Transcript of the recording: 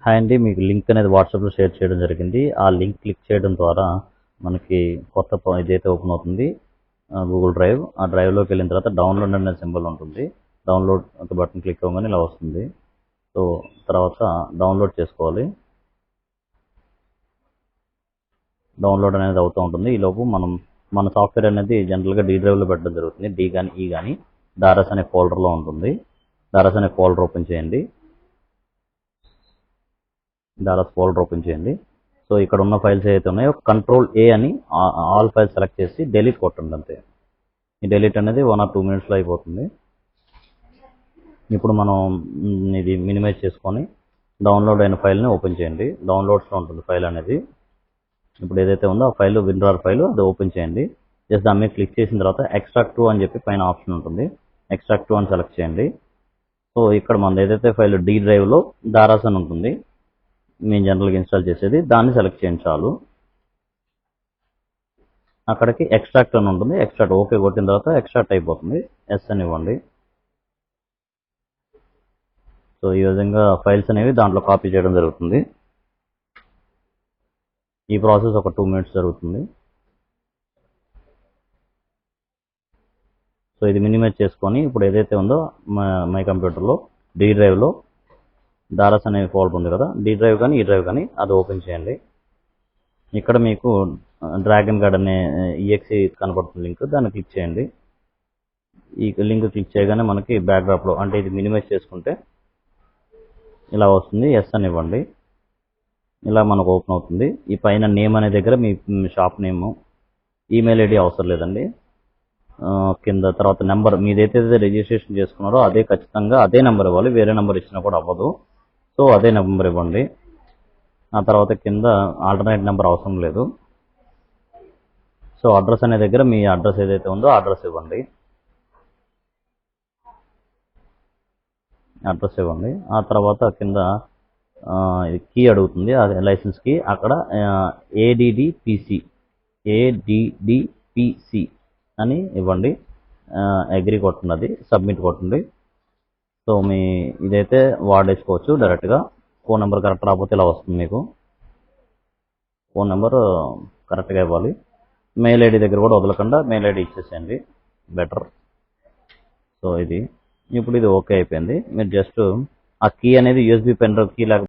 Hi అండి, మీకు link అనేది వాట్సాప్లో షేర్ చేయడం జరిగింది. ఆ లింక్ క్లిక్ చేయడం ద్వారా మనకి ఇదైతే ఓపెన్ అవుతుంది, గూగుల్ డ్రైవ్. ఆ డ్రైవ్లోకి వెళ్ళిన తర్వాత డౌన్లోడ్ అనే సింబల్ ఉంటుంది. డౌన్లోడ్ ఒక బటన్ క్లిక్ అవ్వగానే ఇలా వస్తుంది. సో తర్వాత డౌన్లోడ్ చేసుకోవాలి. డౌన్లోడ్ అనేది అవుతూ ఉంటుంది. ఈలోపు మన సాఫ్ట్వేర్ అనేది జనరల్గా డి డ్రైవ్లో పెట్టడం జరుగుతుంది. డి కానీ ఈ కానీ దారస్ అనే ఫోల్డర్లో ఉంటుంది. దారస్ అనే ఫోల్డర్ ఓపెన్ చేయండి. ఓపెన్ చేయండి. సో ఇక్కడ ఉన్న ఫైల్స్ ఏవైతే ఉన్నాయో కంట్రోల్ ఏ అని ఆల్ ఫైల్స్ సెలెక్ట్ చేసి డెలీట్ కొట్టండి అంతే. ఈ డెలీట్ అనేది 1 or 2 minutesలో అయిపోతుంది. ఇప్పుడు మనం ఇది మినిమైజ్ చేసుకొని డౌన్లోడ్ అయిన ఫైల్ని ఓపెన్ చేయండి. డౌన్లోడ్స్లో ఉంటుంది ఫైల్ అనేది. ఇప్పుడు ఏదైతే ఉందో ఆ ఫైల్ విన్రార్ ఫైల్, అది ఓపెన్ చేయండి. జస్ట్ దాని మీద క్లిక్ చేసిన తర్వాత ఎక్స్ట్రాక్ట్ టు అని చెప్పి పైన ఆప్షన్ ఉంటుంది. ఎక్స్ట్రాక్ట్ టు అని సెలెక్ట్ చేయండి. సో ఇక్కడ మనది ఏదైతే ఫైల్ డి డ్రైవ్లో దారాస్ అని ఉంటుంది, మేము జనరల్గా ఇన్స్టాల్ చేసేది, దాన్ని సెలెక్ట్ చేయండి చాలు. అక్కడికి ఎక్స్ట్రాక్ట్ అని ఉంటుంది. ఎక్స్ట్రాక్ట్ ఓకే కొట్టిన తర్వాత ఎక్స్ట్రాక్ట్ అయిపోతుంది. ఎస్ అని ఇవ్వండి. సో ఈ విధంగా ఫైల్స్ అనేవి దాంట్లో కాపీ చేయడం జరుగుతుంది. ఈ ప్రాసెస్ ఒక 2 minutes జరుగుతుంది. సో ఇది మినిమైజ్ చేసుకొని ఇప్పుడు ఏదైతే ఉందో మై కంప్యూటర్లో డి డ్రైవ్లో దారస్ అనే ఫోల్డర్ ఉంది కదా, డి డ్రైవ్ కానీ ఈ డ్రైవ్ కానీ అది ఓపెన్ చేయండి. ఇక్కడ మీకు డ్రాగన్ గార్డ్ అనే ఈఎక్సీ కనపడుతుంది లింక్, దాన్ని క్లిక్ చేయండి. ఈ లింక్ క్లిక్ చేయగానే మనకి బ్యాక్డ్రాప్లో, అంటే ఇది మినిమైజ్ చేసుకుంటే ఇలా వస్తుంది. ఎస్ అని ఇవ్వండి. ఇలా మనకు ఓపెన్ అవుతుంది. ఈ పైన నేమ్ అనే దగ్గర మీ షాప్ నేము, ఈమెయిల్ ఐడి అవసరం లేదండి. కింద తర్వాత నెంబర్, మీదైతే రిజిస్ట్రేషన్ చేసుకున్నారో అదే ఖచ్చితంగా అదే నెంబర్ ఇవ్వాలి. వేరే నెంబర్ ఇచ్చినా కూడా అవ్వదు. సో అదే నెంబర్ ఇవ్వండి. ఆ తర్వాత కింద ఆల్టర్నేట్ నెంబర్ అవసరం లేదు. సో అడ్రస్ అనే దగ్గర మీ అడ్రస్ ఏదైతే ఉందో అడ్రస్ ఇవ్వండి. ఆ తర్వాత కింద కీ అడుగుతుంది, అది లైసెన్స్ కీ. అక్కడ ఏడిడిపిసి అని ఇవ్వండి. అగ్రి కొట్టండి, సబ్మిట్ కొట్టండి. సో మీ ఇదైతే వాడేసుకోవచ్చు డైరెక్ట్గా. ఫోన్ నెంబర్ కరెక్ట్ రాకపోతే ఇలా వస్తుంది మీకు. ఫోన్ నెంబర్ కరెక్ట్గా ఇవ్వాలి. మెయిల్ ఐడి దగ్గర కూడా వదలకుండా మెయిల్ ఐడి ఇచ్చేసేయండి, బెటర్. సో ఇప్పుడు ఇది ఓకే అయిపోయింది. మీరు జస్ట్ ఆ కీ అనేది యూఎస్బీ పెన్ డ్రైవ్ కీ